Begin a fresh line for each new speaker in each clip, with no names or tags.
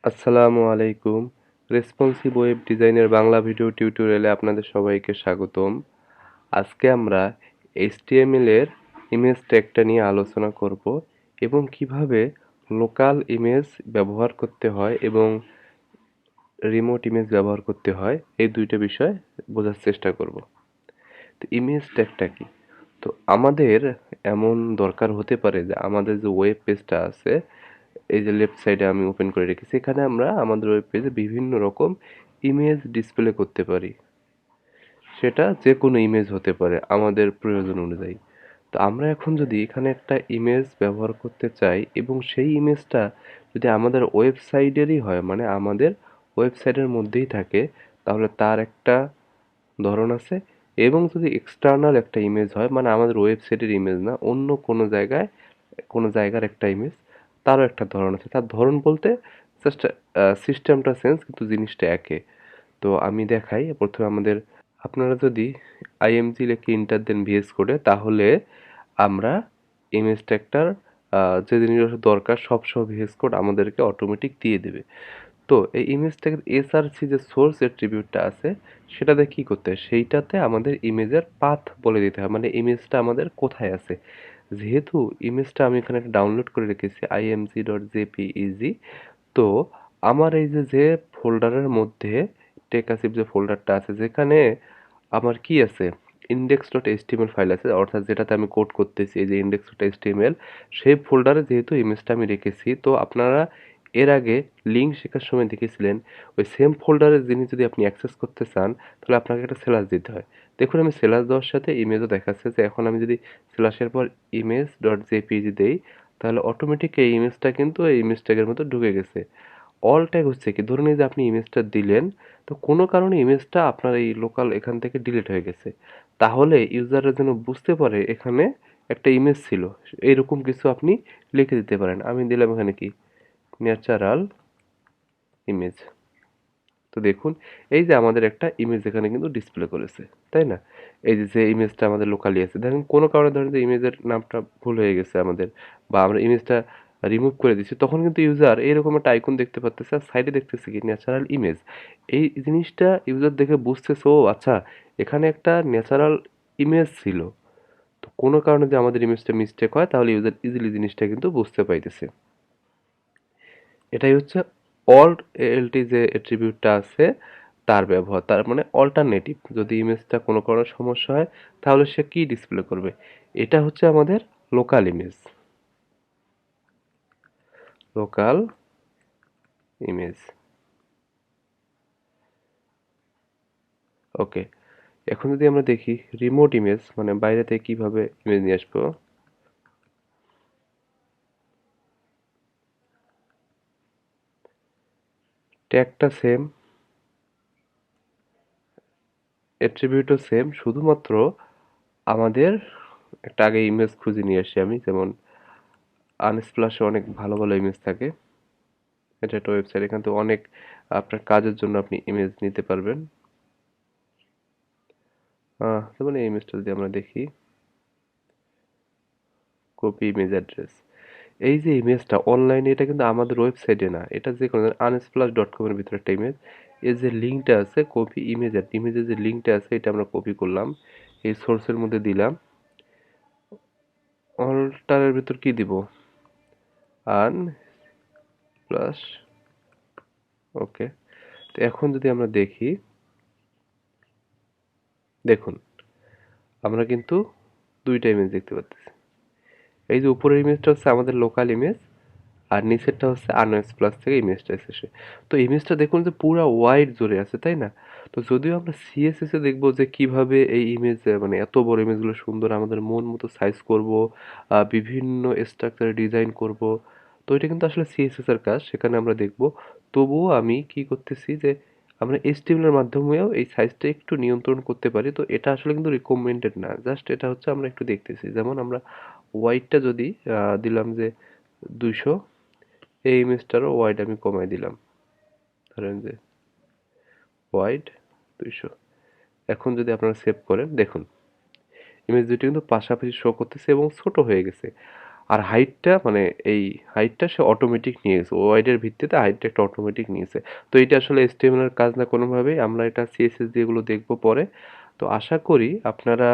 আসসালামু আলাইকুম। Responsive web ডিজাইনের বাংলা ভিডিও টিউটোরিয়ালে আপনাদের সবাইকে স্বাগতম। আজকে আমরা HTML এর ইমেজ ট্যাগটা নিয়ে আলোচনা করব এবং কিভাবে লোকাল ইমেজ ব্যবহার করতে হয় এবং রিমোট ইমেজ ব্যবহার করতে হয় এই দুইটা বিষয় বোঝার চেষ্টা করব। তো ইমেজ ট্যাগটা কি? তো আমাদের এমন দরকার হতে পারে যে আমাদের যে ওয়েব পেজটা আছে, এই যে লেফট সাইডে আমি ওপেন করে রেখেছি, এখানে আমরা আমাদের ওয়েব পেজে বিভিন্ন রকম ইমেজ ডিসপ্লে করতে পারি। সেটা যে কোনো ইমেজ হতে পারে আমাদের প্রয়োজন অনুযায়ী। তো আমরা এখন যদি এখানে একটা ইমেজ ব্যবহার করতে চাই এবং সেই ইমেজটা যদি আমাদের ওয়েবসাইটেরই হয়, মানে আমাদের ওয়েবসাইটের মধ্যেই থাকে, তাহলে তার একটা ধরন আছে। এবং যদি এক্সটার্নাল একটা ইমেজ হয়, মানে আমাদের ওয়েবসাইটের ইমেজ না, অন্য কোনো জায়গার একটা ইমেজ, তারও একটা ধরন আছে। তার ধরন বলতে জাস্ট সিস্টেমটা চেঞ্জ, কিন্তু জিনিসটা একই। তো আমি দেখাই প্রথমে আমাদের, আপনারা যদি আইএমজি লিখে ইন্টার দেন ভিএস কোডে, তাহলে আমরা ইমেজ ট্যাগটার যে জিনিসগুলো দরকার সব সব ভিএস কোড আমাদেরকে অটোমেটিক দিয়ে দেবে। তো এই ইমেজ ট্যাগের এসআরসি যে সোর্স অ্যাট্রিবিউটটা আছে, সেটাতে কি করতে হয়, সেইটাতে আমাদের ইমেজের পাথ বলে দিতে হয়, মানে ইমেজটা আমাদের কোথায় আছে। যেহেতু ইমেজটা আমি এখানে ডাউনলোড করে রেখেছি img.jpeg, তো আমার এই যে ফোল্ডারের মধ্যে টেকাসিপ যে ফোল্ডারটা আছে, যেখানে আমার কি আছে, index.html ফাইল আছে, অর্থাৎ যেটাতে আমি কোড করতেছি, এই যে index.html, সেই ফোল্ডারে যেহেতু ইমেজটা আমি রেখেছি, তো আপনারা এর আগে লিঙ্ক শেখার সময় দেখেছিলেন, ওই সেম ফোল্ডারের জিনিস যদি আপনি অ্যাক্সেস করতে চান, তাহলে আপনাকে একটা স্ল্যাশ দিতে হয়। দেখুন আমি স্ল্যাশ দেওয়ার সাথে ইমেজও দেখাচ্ছে, যে এখন আমি যদি স্ল্যাশের পর image.jpg দেই, তাহলে অটোমেটিক এই ইমেজটা কিন্তু এই ইমেজ ট্যাগের মধ্যে ঢুকে গেছে। অল ট্যাগ হচ্ছে কি, ধরুন এই যে আপনি ইমেজটা দিলেন, তো কোনো কারণে ইমেজটা আপনার এই লোকাল এখান থেকে ডিলিট হয়ে গেছে, তাহলে ইউজাররা যেন বুঝতে পারে এখানে একটা ইমেজ ছিল, এইরকম কিছু আপনি লিখে দিতে পারেন। আমি দিলাম এখানে কি, ন্যাচারাল ইমেজ। তো দেখুন এই যে আমাদের একটা ইমেজ এখানে কিন্তু ডিসপ্লে করেছে, তাই না? এই যে যে ইমেজটা আমাদের লোকালি আছে, দেখেন কোনো কারণে ধরেন যে ইমেজের নামটা ভুল হয়ে গেছে আমাদের, বা আমরা ইমেজটা রিমুভ করে দিচ্ছি, তখন কিন্তু ইউজার এইরকম একটা আইকন দেখতে পাচ্ছে আর সাইডে দেখতেছে কি, ন্যাচারাল ইমেজ। এই জিনিসটা ইউজার দেখে বুঝতেছে, ও আচ্ছা, এখানে একটা ন্যাচারাল ইমেজ ছিল। তো কোনো কারণে যদি আমাদের ইমেজটা মিস্টেক হয়, তাহলে ইউজার ইজিলি জিনিসটা কিন্তু বুঝতে পাইতেছে। এটাই হচ্ছে অল্ট এলটি যে অ্যাট্রিবিউটটা আছে, তার ব্যবহার। তার মানে অল্টারনেটিভ, যদি ইমেজটা কোনো কারণে সমস্যা হয়, তাহলে সে কি ডিসপ্লে করবে। এটা হচ্ছে আমাদের লোকাল ইমেজ, লোকাল ইমেজ। ওকে, এখন যদি আমরা দেখি রিমোট ইমেজ, মানে বাইরে থেকে কিভাবে ইমেজ নিয়ে আসবো। ট্যাগটা সেম, অ্যাট্রিবিউটও সেম, শুধুমাত্র আমাদের একটা আগে ইমেজ খুঁজে নিয়ে আসি আমি, যেমন আনস্প্লাশে অনেক ভালো ভালো ইমেজ থাকে। এটা একটা ওয়েবসাইট, এখান থেকে অনেক আপনার কাজের জন্য আপনি ইমেজ নিতে পারবেন। যেমন এই ইমেজটা যদি আমরা দেখি, কপি ইমেজ অ্যাড্রেস, এই যে ইমেজটা অনলাইনে, এটা কিন্তু আমাদের ওয়েবসাইটে না, এটা যে কোনো unsplash.com এর ভিতরে একটা ইমেজ। এর যে লিঙ্কটা আছে, কপি ইমেজ, ইমেজের যে লিঙ্কটা আছে, এটা আমরা কপি করলাম, এই সোর্সের মধ্যে দিলাম, অল্টারের ভিতর কি দিব, আনপ্লাস। ওকে, তো এখন যদি আমরা দেখি, দেখুন আমরা কিন্তু দুইটা ইমেজ দেখতে পাচ্ছি। এই যে উপরের ইমেজটা হচ্ছে আমাদের লোকাল ইমেজ, আর নিচেরটা হচ্ছে আনএস প্লাস থেকে ইমেজটা এসেছে। তো ইমেজটা দেখুন যে পুরো ওয়াইড জুড়ে আছে, তাই না? তো যদিও আমরা সিএসএস এ দেখবো যে কিভাবে এই ইমেজ, মানে এত বড় ইমেজগুলো সুন্দর আমাদের মন মতো সাইজ করব, বিভিন্ন স্ট্রাকচারে ডিজাইন করব, তো এটা কিন্তু আসলে সিএসএস এর কাজ, সেখানে আমরা দেখব। তবুও আমি কি করতেছি, যে আমরা এইচটিএমএল এর মাধ্যমেও এই সাইজটা একটু নিয়ন্ত্রণ করতে পারি। তো এটা আসলে কিন্তু রিকমেন্ডেড না, জাস্ট এটা হচ্ছে আমরা একটু দেখতেছি। যেমন আমরা ওয়াইডটা যদি দিলাম যে 200, এই ইমেজটারও ওয়াইড আমি কমাই দিলাম, ধরেন যে ওয়াইড 200। এখন যদি আপনারা সেভ করেন, দেখুন ইমেজ দুটি কিন্তু পাশাপাশি শো করতেছে এবং ছোট হয়ে গেছে। আর হাইটটা মানে এই হাইটটা সে অটোমেটিক নিয়ে গেছে, ওয়াইডের ভিত্তিতে হাইটটা একটা অটোমেটিক নিয়েছে। তো এটা আসলে HTML এর কাজ না কোনোভাবেই, আমরা এটা CSS দিয়ে এগুলো দেখবো পরে। তো আশা করি আপনারা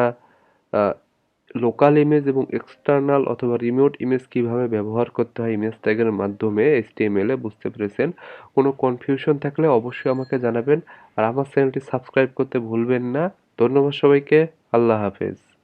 লোকাল ইমেজ এবং এক্সটার্নাল অথবা রিমোট ইমেজ কিভাবে ব্যবহার করতে হয় ইমেজ ট্যাগের মাধ্যমে HTML এ বুঝতে পেরেছেন। কোনো কনফিউশন থাকলে অবশ্যই আমাকে জানাবেন। আর আমার চ্যানেলটি সাবস্ক্রাইব করতে ভুলবেন না। ধন্যবাদ সবাইকে। আল্লাহ হাফেজ।